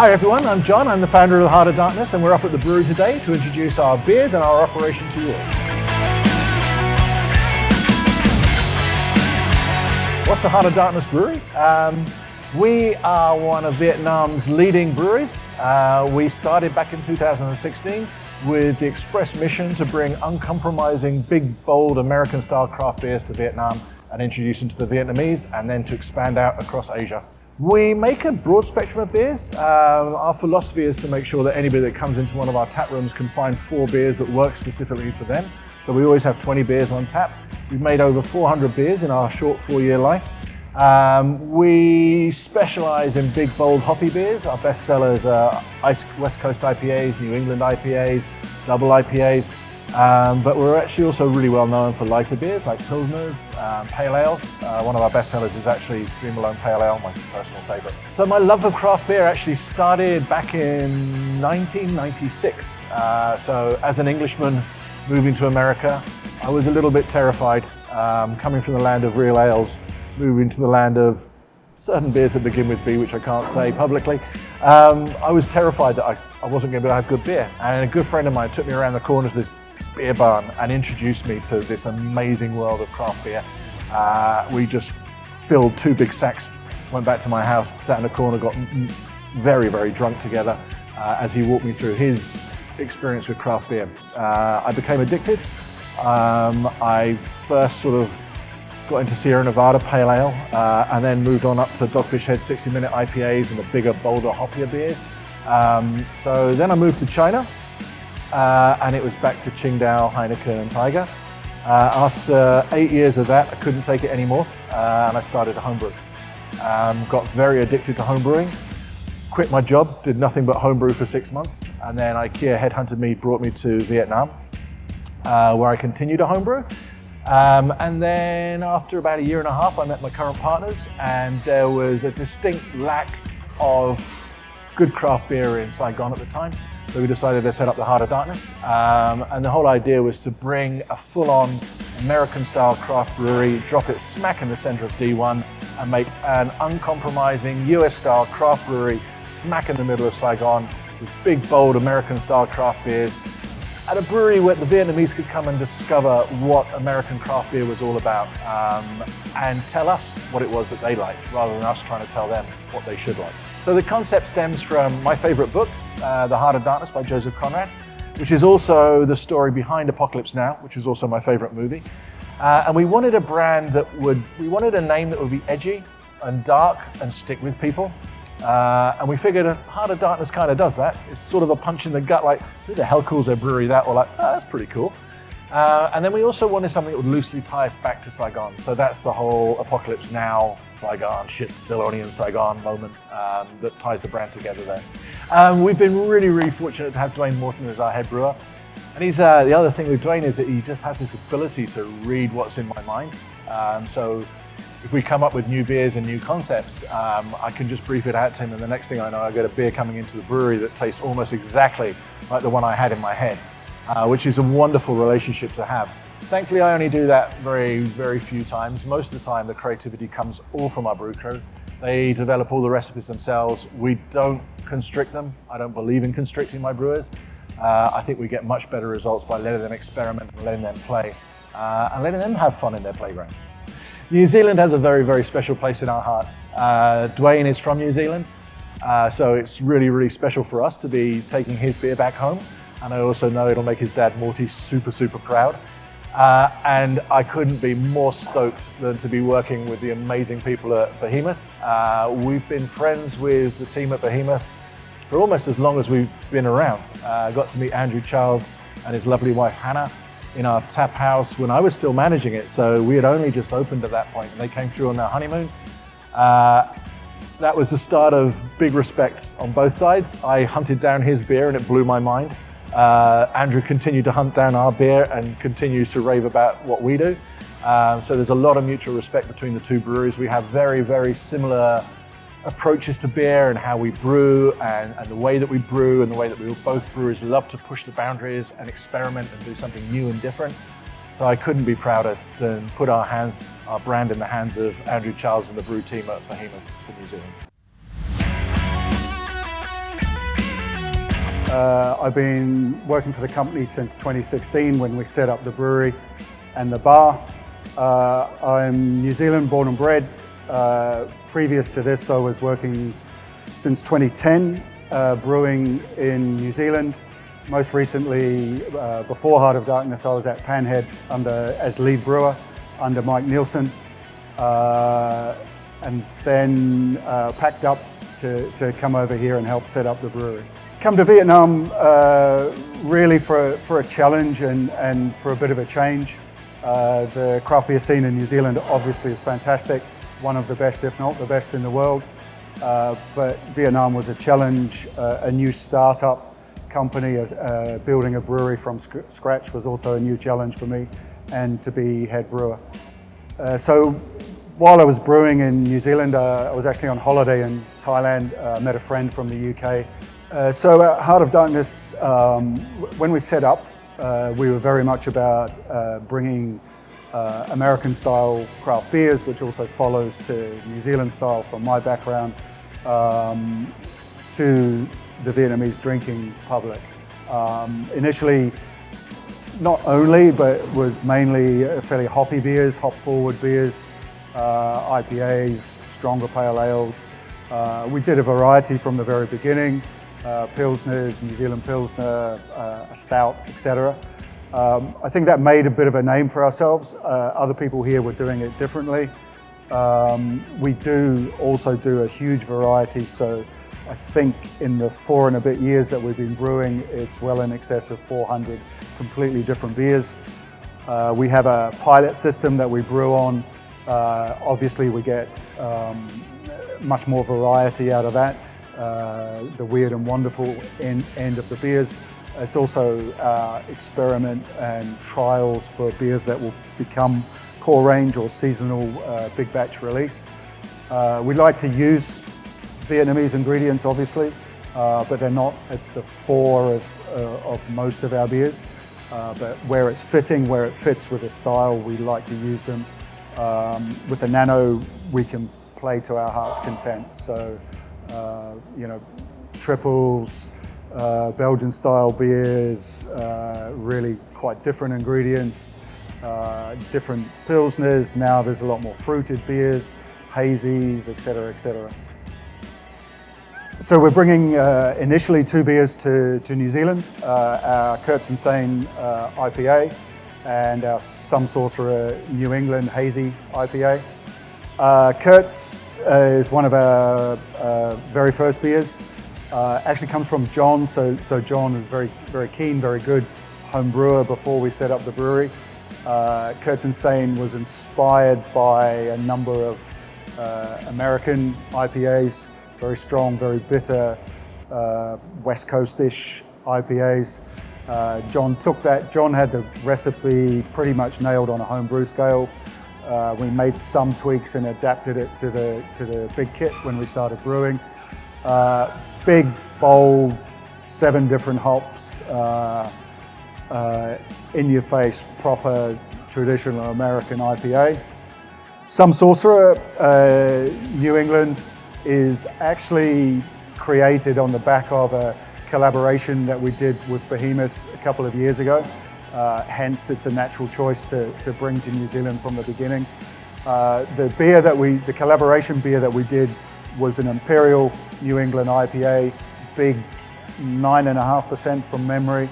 Hi everyone, I'm John, I'm the founder of The Heart of Darkness, and we're up at the brewery today to introduce our beers and our operation to you all. What's The Heart of Darkness Brewery? We are one of Vietnam's leading breweries. We started back in 2016 with the express mission to bring uncompromising, big, bold American-style craft beers to Vietnam and introduce them to the Vietnamese, and then to expand out across Asia. We make a broad spectrum of beers. Our philosophy is to make sure that anybody that comes into one of our tap rooms can find 4 beers that work specifically for them. So we always have 20 beers on tap. We've made over 400 beers in our short 4-year life. We specialize in big, bold, hoppy beers. Our best sellers are West Coast IPAs, New England IPAs, double IPAs. But we're actually also really well known for lighter beers like Pilsners, Pale Ales. One of our best sellers is actually Dream Alone Pale Ale, my personal favorite. So my love of craft beer actually started back in 1996. So as an Englishman moving to America, I was a little bit terrified, coming from the land of real ales, moving to the land of certain beers that begin with B, which I can't say publicly. I was terrified that I wasn't going to be able to have good beer. And a good friend of mine took me around the corner to this beer barn and introduced me to this amazing world of craft beer. We just filled 2 big sacks, went back to my house, sat in the corner, got very, very drunk together as he walked me through his experience with craft beer. I became addicted. I first sort of got into Sierra Nevada Pale Ale, and then moved on up to Dogfish Head 60-minute IPAs and the bigger, bolder, hoppier beers. So then I moved to China, and it was back to Qingdao, Heineken and Tiger. After 8 years of that, I couldn't take it anymore, and I started a homebrew. Got very addicted to homebrewing, quit my job, did nothing but homebrew for 6 months, and then IKEA headhunted me, brought me to Vietnam, where I continued to homebrew. And then after about 1.5 years, I met my current partners, and there was a distinct lack of good craft beer in Saigon at the time. So we decided to set up The Heart of Darkness. And the whole idea was to bring a full-on American-style craft brewery, drop it smack in the center of D1, and make an uncompromising US-style craft brewery smack in the middle of Saigon with big, bold American-style craft beers, at a brewery where the Vietnamese could come and discover what American craft beer was all about, and tell us what it was that they liked, rather than us trying to tell them what they should like. So the concept stems from my favorite book, The Heart of Darkness by Joseph Conrad, which is also the story behind Apocalypse Now, which is also my favorite movie. And we wanted a brand we wanted a name that would be edgy and dark and stick with people. And we figured Heart of Darkness kind of does that. It's sort of a punch in the gut, like, who the hell calls their brewery that? Or like, oh, that's pretty cool. And then we also wanted something that would loosely tie us back to Saigon. So that's the whole Apocalypse Now, Saigon, shit's still only in Saigon moment that ties the brand together there. We've been really, really fortunate to have Duane Morton as our head brewer. And he's the other thing with Duane is that he just has this ability to read what's in my mind. So if we come up with new beers and new concepts, I can just brief it out to him, and the next thing I know, I get a beer coming into the brewery that tastes almost exactly like the one I had in my head, which is a wonderful relationship to have. Thankfully, I only do that very, very few times. Most of the time, the creativity comes all from our brew crew. They develop all the recipes themselves. We don't constrict them. I don't believe in constricting my brewers. I think we get much better results by letting them experiment and letting them play, and letting them have fun in their playground. New Zealand has a very, very special place in our hearts. Duane is from New Zealand, so it's really, really special for us to be taking his beer back home. And I also know it'll make his dad, Morty, super, super proud. And I couldn't be more stoked than to be working with the amazing people at Behemoth. We've been friends with the team at Behemoth for almost as long as we've been around. I got to meet Andrew Childs and his lovely wife, Hannah, in our tap house when I was still managing it. So we had only just opened at that point, and they came through on their honeymoon. That was the start of big respect on both sides. I hunted down his beer and it blew my mind. Andrew continued to hunt down our beer and continues to rave about what we do. So there's a lot of mutual respect between the two breweries. We have very, very similar approaches to beer and how we brew, and the way that we brew, and the way that we both brewers love to push the boundaries and experiment and do something new and different. So I couldn't be prouder than put our brand in the hands of Andrew Charles and the brew team at Behemoth for New Zealand. I've been working for the company since 2016 when we set up the brewery and the bar. I'm New Zealand born and bred. Previous to this, I was working since 2010 brewing in New Zealand. Most recently, before Heart of Darkness, I was at Panhead as lead brewer under Mike Nielsen, and then packed up to come over here and help set up the brewery. Come to Vietnam really for a challenge and for a bit of a change. The craft beer scene in New Zealand obviously is fantastic, one of the best, if not the best in the world. But Vietnam was a challenge. A new startup company building a brewery from scratch was also a new challenge for me, and to be head brewer. So while I was brewing in New Zealand, I was actually on holiday in Thailand. Met a friend from the UK. So at Heart of Darkness, when we set up, we were very much about bringing American style craft beers, which also follows to New Zealand style from my background, to the Vietnamese drinking public. Initially, not only, but was mainly fairly hoppy beers, hop forward beers, IPAs, stronger pale ales. We did a variety from the very beginning, Pilsners, New Zealand Pilsner, a stout, etc. I think that made a bit of a name for ourselves. Other people here were doing it differently. We do also do a huge variety, so I think in the 4 and a bit years that we've been brewing, it's well in excess of 400 completely different beers. We have a pilot system that we brew on. Obviously we get much more variety out of that. The weird and wonderful end of the beers. It's also experiment and trials for beers that will become core range or seasonal big batch release. We like to use Vietnamese ingredients, obviously, but they're not at the fore of most of our beers. But where it's fitting, where it fits with the style, we like to use them. With the nano, we can play to our heart's content. So, you know, triples, Belgian style beers, really quite different ingredients, different pilsners. Now there's a lot more fruited beers, hazies, etc., etc. So we're bringing initially 2 beers to New Zealand, our Kurtz and Sane IPA and our Some Sorcerer New England Hazy IPA. Kurtz is one of our very first beers. Actually comes from John, so John is very keen, very good home brewer before we set up the brewery. Kurtz and Sane was inspired by a number of American IPAs, very strong, very bitter, West Coast-ish IPAs. John took that. John had the recipe pretty much nailed on a home brew scale. We made some tweaks and adapted it to the big kit when we started brewing. Big, bold, 7 different hops, in your face, proper traditional American IPA. Some Sorcerer New England is actually created on the back of a collaboration that we did with Behemoth a couple of years ago. Hence, it's a natural choice to bring to New Zealand from the beginning. The collaboration beer that we did was an Imperial New England IPA, big 9.5% from memory.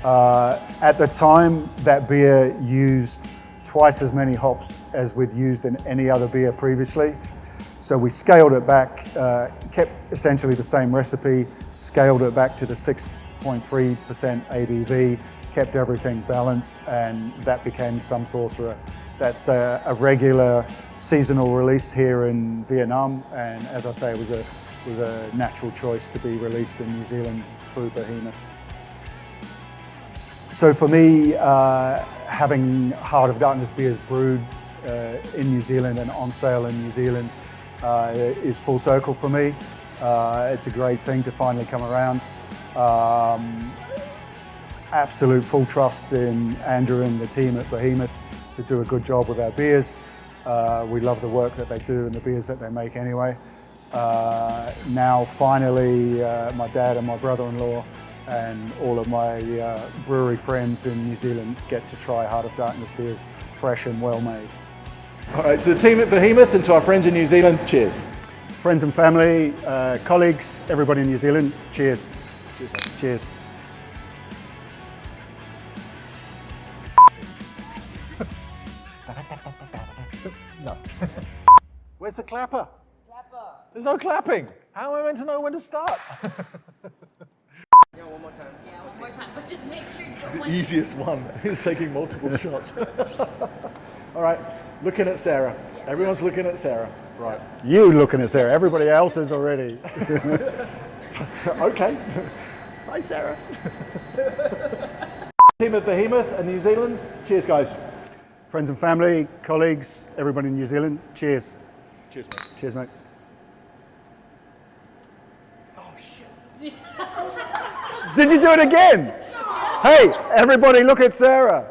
At the time, that beer used twice as many hops as we'd used in any other beer previously. So we scaled it back, kept essentially the same recipe, scaled it back to the 6.3% ABV, kept everything balanced, and that became Some Sorcerer. That's a regular seasonal release here in Vietnam, and as I say, it was a natural choice to be released in New Zealand through Behemoth. So for me, having Heart of Darkness beers brewed in New Zealand and on sale in New Zealand is full circle for me. It's a great thing to finally come around. Absolute full trust in Andrew and the team at Behemoth to do a good job with our beers. We love the work that they do and the beers that they make anyway. Now finally, my dad and my brother-in-law and all of my brewery friends in New Zealand get to try Heart of Darkness beers fresh and well made. All right, to the team at Behemoth and to our friends in New Zealand, cheers. Friends and family, colleagues, everybody in New Zealand, cheers. Cheers, mate. Cheers. No. Where's the clapper? There's no clapping. How am I meant to know when to start? Yeah, one more time. Yeah, one more time. But just make sure you put The one. easiest one is taking multiple shots. All right, looking at Sarah. Everyone's looking at Sarah. Right. You looking at Sarah, everybody else is already. Okay. Bye, Sarah. Team at Behemoth and New Zealand, cheers, guys. Friends and family, colleagues, everybody in New Zealand, cheers. Cheers, mate. Cheers, mate. Oh, shit. Did you do it again? Hey, everybody look at Sarah.